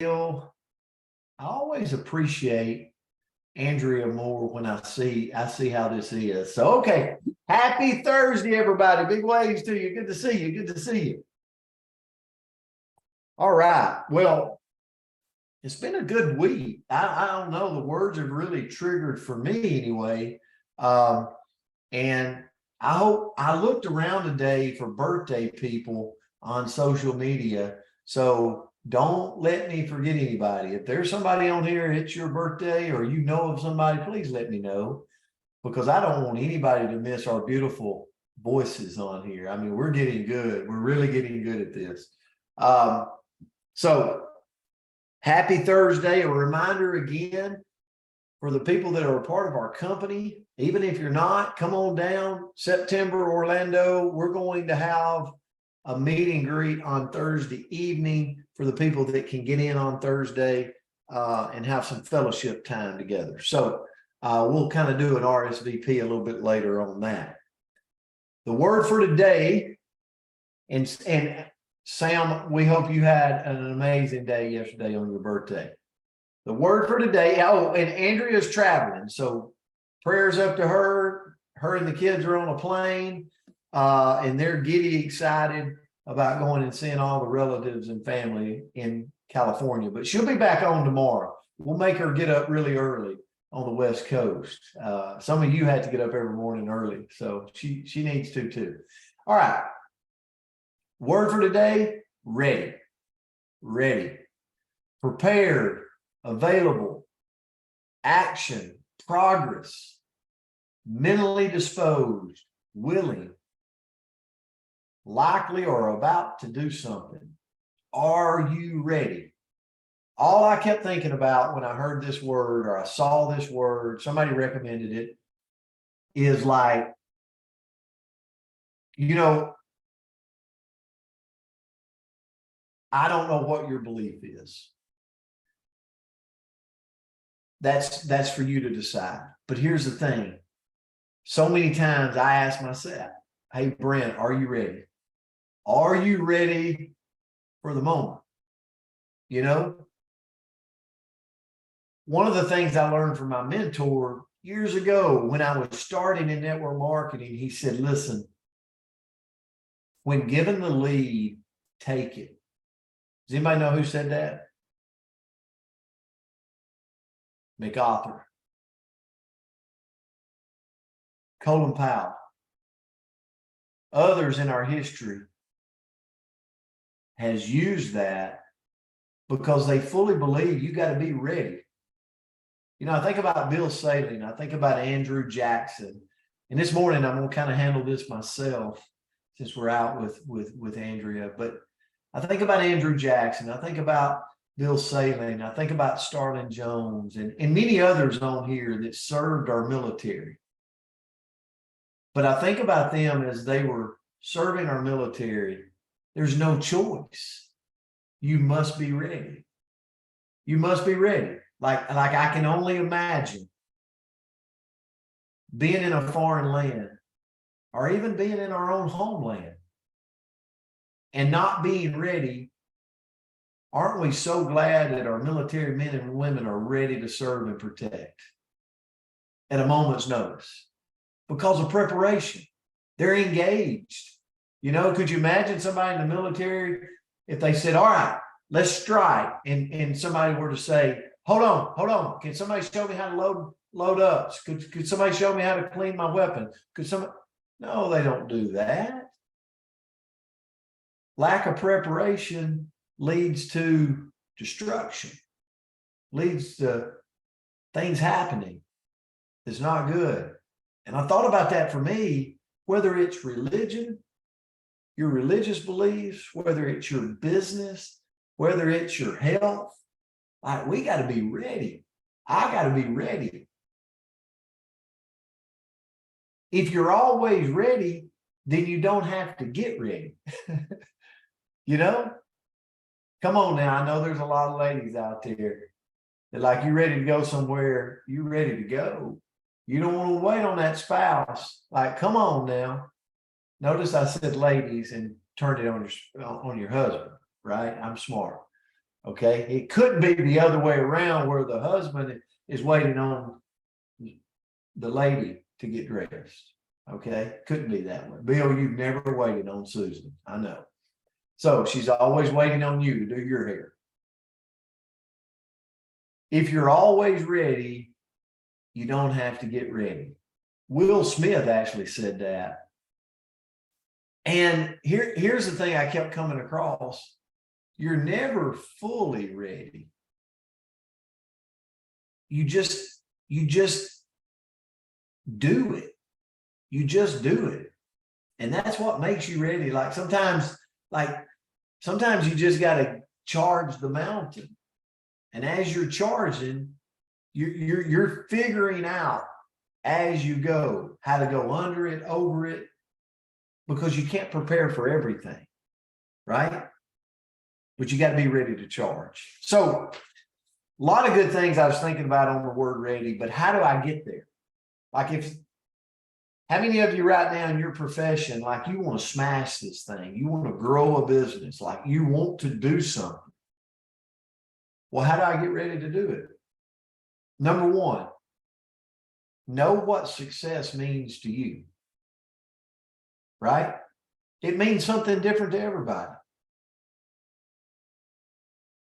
I always appreciate Andrea Moore when I see how this is. So okay, happy Thursday, everybody. Big waves to you. Good to see you. Good to see you. All right. Well, it's been a good week. I don't know. The words have really triggered for me anyway. And I looked around today for birthday people on social media. So don't let me forget anybody. If there's somebody on here, it's your birthday, or you know of somebody, please let me know, because I don't want anybody to miss our beautiful voices on here. I mean, we're getting good. We're really getting good at this. So happy Thursday. A reminder again, for the people that are a part of our company, even if you're not, come on down. September, Orlando, we're going to have a meet and greet on Thursday evening for the people that can get in on Thursday and have some fellowship time together. So we'll kind of do an RSVP a little bit later on that. The word for today, and Sam, we hope you had an amazing day yesterday on your birthday. The word for today, and Andrea's traveling, so prayers up to her. Her and the kids are on a plane, and they're giddy excited about going and seeing all the relatives and family in California. But she'll be back on tomorrow. We'll make her get up really early on the West Coast. Some of you had to get up every morning early, so she needs to too. All right. Word for today, ready. Ready. Prepared. Available, action, progress, mentally disposed, willing, likely or about to do something. Are you ready? All I kept thinking about when I heard this word, or I saw this word, somebody recommended it, is like, I don't know what your belief is. That's for you to decide. But here's the thing. So many times I ask myself, hey, Brent, are you ready? Are you ready for the moment? One of the things I learned from my mentor years ago when I was starting in network marketing, he said, listen, when given the lead, take it. Does anybody know who said that? MacArthur. Colin Powell. Others in our history has used that because they fully believe you got to be ready. I think about Bill Sailing. I think about Andrew Jackson. And this morning, I'm going to kind of handle this myself since we're out with Andrea. But I think about Andrew Jackson. I think about Bill Sailing. I think about Starlin Jones and many others on here that served our military. But I think about them as they were serving our military. There's no choice. You must be ready. You must be ready. Like I can only imagine being in a foreign land, or even being in our own homeland, and not being ready. Aren't we so glad that our military men and women are ready to serve and protect at a moment's notice because of preparation? They're engaged. Could you imagine somebody in the military if they said, all right, let's strike, and somebody were to say, hold on. Can somebody show me how to load up? Could somebody show me how to clean my weapon? No, they don't do that. Lack of preparation leads to destruction, leads to things happening. It's not good. And I thought about that for me, whether it's religion, your religious beliefs, whether it's your business, whether it's your health, like we got to be ready. I got to be ready. If you're always ready, then you don't have to get ready. Come on now. I know there's a lot of ladies out there that like you ready to go somewhere, you ready to go. You don't want to wait on that spouse. Like, come on now. Notice I said ladies and turned it on your husband, right? I'm smart. Okay. It couldn't be the other way around where the husband is waiting on the lady to get dressed. Okay. Couldn't be that way. Bill, you've never waited on Susan. I know. So she's always waiting on you to do your hair. If you're always ready, you don't have to get ready. Will Smith actually said that. And here's the thing I kept coming across. You're never fully ready. You just do it. You just do it. And that's what makes you ready. Like sometimes you just got to charge the mountain. And as you're charging, you're figuring out as you go how to go under it, over it, because you can't prepare for everything, right? But you got to be ready to charge. So a lot of good things I was thinking about on the word ready, but how do I get there? Like how many of you right now in your profession, like you want to smash this thing, you want to grow a business, like you want to do something. Well, how do I get ready to do it? Number one, know what success means to you, right? It means something different to everybody.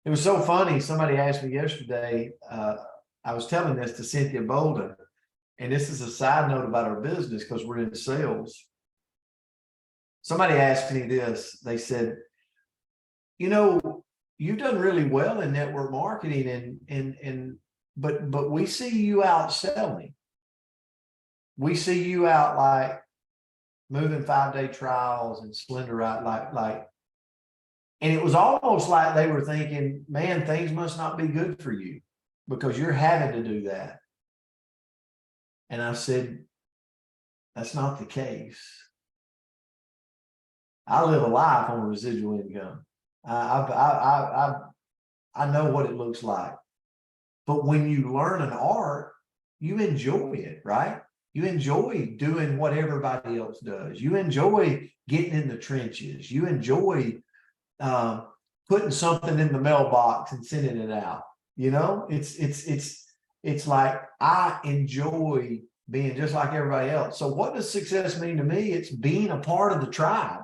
It was so funny. Somebody asked me yesterday, I was telling this to Cynthia Bolden, and this is a side note about our business because we're in sales. Somebody asked me this. They said, you know, you've done really well in network marketing but we see you out selling. We see you out like moving 5-day trials and Slender like and it was almost like they were thinking, man, things must not be good for you because you're having to do that. And I said, that's not the case. I live a life on residual income. I know what it looks like. But when you learn an art, you enjoy it, right? You enjoy doing what everybody else does. You enjoy getting in the trenches. You enjoy putting something in the mailbox and sending it out. You know, it's like I enjoy being just like everybody else. So what does success mean to me? It's being a part of the tribe.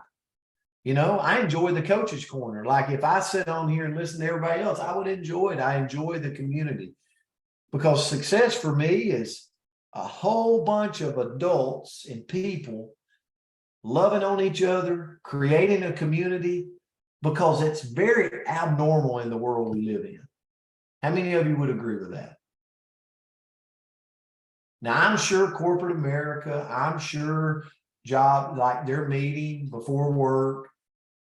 You know, I enjoy the coach's corner. Like if I sit on here and listen to everybody else, I would enjoy it. I enjoy the community because success for me is a whole bunch of adults and people loving on each other, creating a community, because it's very abnormal in the world we live in. How many of you would agree with that? Now, I'm sure corporate America, I'm sure job, like they're meeting before work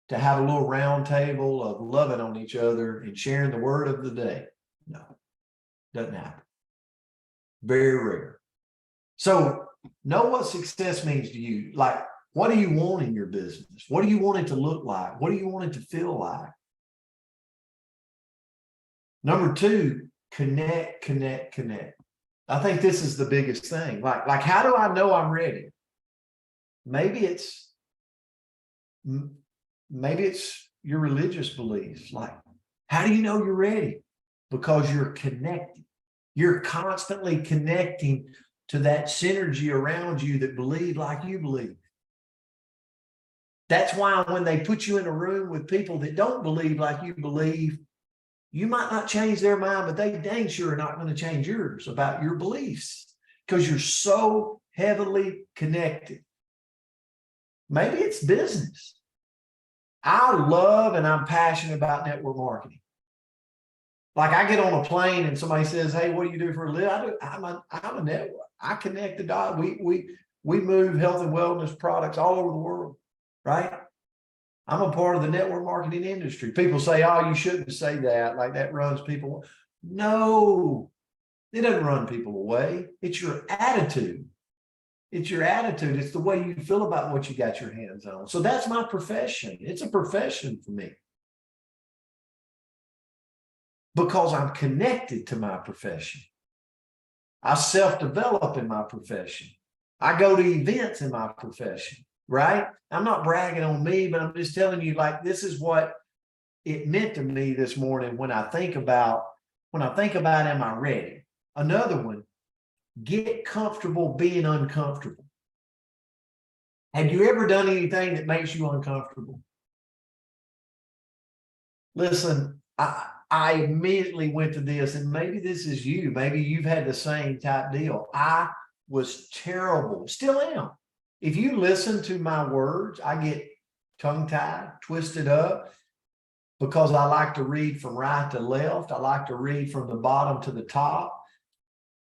to have a little round table of loving on each other and sharing the word of the day. No, doesn't happen. Very rare. So know what success means to you. Like, what do you want in your business? What do you want it to look like? What do you want it to feel like? Number two, connect. I think this is the biggest thing. Like, how do I know I'm ready? Maybe it's your religious beliefs. Like, how do you know you're ready? Because you're connected. You're constantly connecting to that synergy around you that believe like you believe. That's why when they put you in a room with people that don't believe like you believe, you might not change their mind, but they dang sure are not going to change yours about your beliefs because you're so heavily connected. Maybe it's business. I love and I'm passionate about network marketing. Like I get on a plane and somebody says, "Hey, what do you do for a living?" I'm a network. I connect the dots. We move health and wellness products all over the world, right? I'm a part of the network marketing industry. People say, "Oh, you shouldn't say that. Like that runs people." No, it doesn't run people away. It's your attitude. It's your attitude. It's the way you feel about what you got your hands on. So that's my profession. It's a profession for me. Because I'm connected to my profession. I self-develop in my profession. I go to events in my profession, right? I'm not bragging on me, but I'm just telling you, like, this is what it meant to me this morning when I think about, am I ready? Another one, get comfortable being uncomfortable. Have you ever done anything that makes you uncomfortable? Listen, I immediately went to this, and maybe this is you. Maybe you've had the same type deal. I was terrible, still am. If you listen to my words, I get tongue-tied, twisted up, because I like to read from right to left. I like to read from the bottom to the top.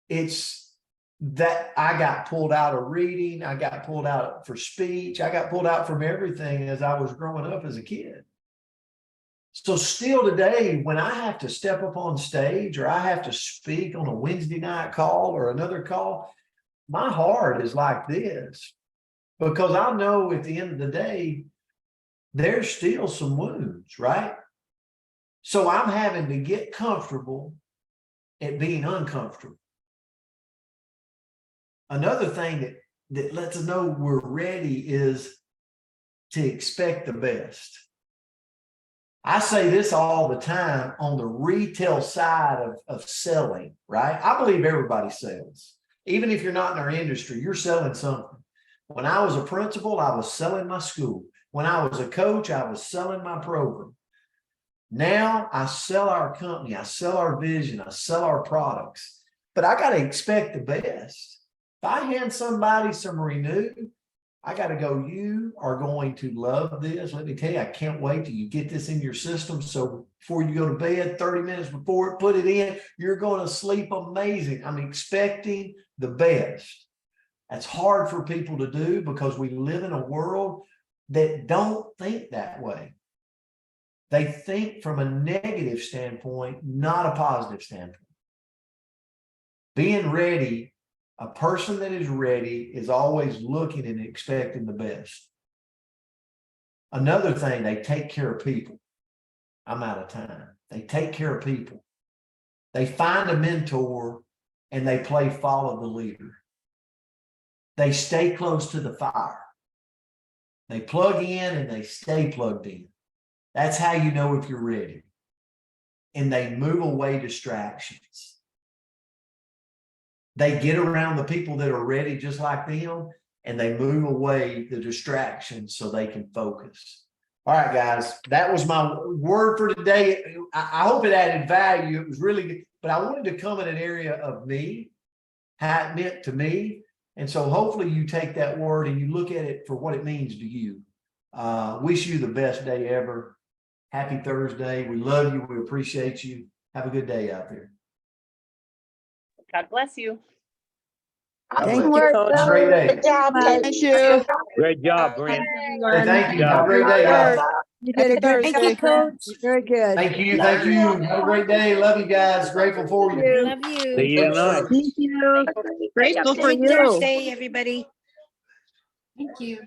It's that I got pulled out of reading. I got pulled out for speech. I got pulled out from everything as I was growing up as a kid. So still today, when I have to step up on stage or I have to speak on a Wednesday night call or another call, my heart is like this, because I know at the end of the day, there's still some wounds, right? So I'm having to get comfortable at being uncomfortable. Another thing that lets us know we're ready is to expect the best. I say this all the time on the retail side of selling, right? I believe everybody sells. Even if you're not in our industry, you're selling something. When I was a principal, I was selling my school. When I was a coach, I was selling my program. Now I sell our company, I sell our vision, I sell our products, but I got to expect the best. If I hand somebody some Renew, I got to go, you are going to love this. Let me tell you, I can't wait till you get this in your system. So before you go to bed, 30 minutes before, put it in, you're going to sleep amazing. I'm expecting the best. That's hard for people to do because we live in a world that don't think that way. They think from a negative standpoint, not a positive standpoint. Being ready, a person that is ready is always looking and expecting the best. Another thing, they take care of people. I'm out of time. They take care of people. They find a mentor and they play follow the leader. They stay close to the fire. They plug in and they stay plugged in. That's how you know if you're ready. And they move away distractions. They get around the people that are ready just like them, and they move away the distractions so they can focus. All right, guys, that was my word for today. I hope it added value. It was really good, but I wanted to come in an area of me, how it meant to me. And so hopefully you take that word and you look at it for what it means to you. Wish you the best day ever. Happy Thursday. We love you. We appreciate you. Have a good day out there. God bless you. Thank you, Coach. Have a great day. Good job, Thank Coach. you. Great job, Brent. Hey, thank you. Have a great day, guys. You did a good Thank you, job. Very good. Thank you. Thank you. Have a great day. Love you guys. Grateful for you. Love you. See you tonight. Thank you. Grateful Great Thursday, everybody. Thank you.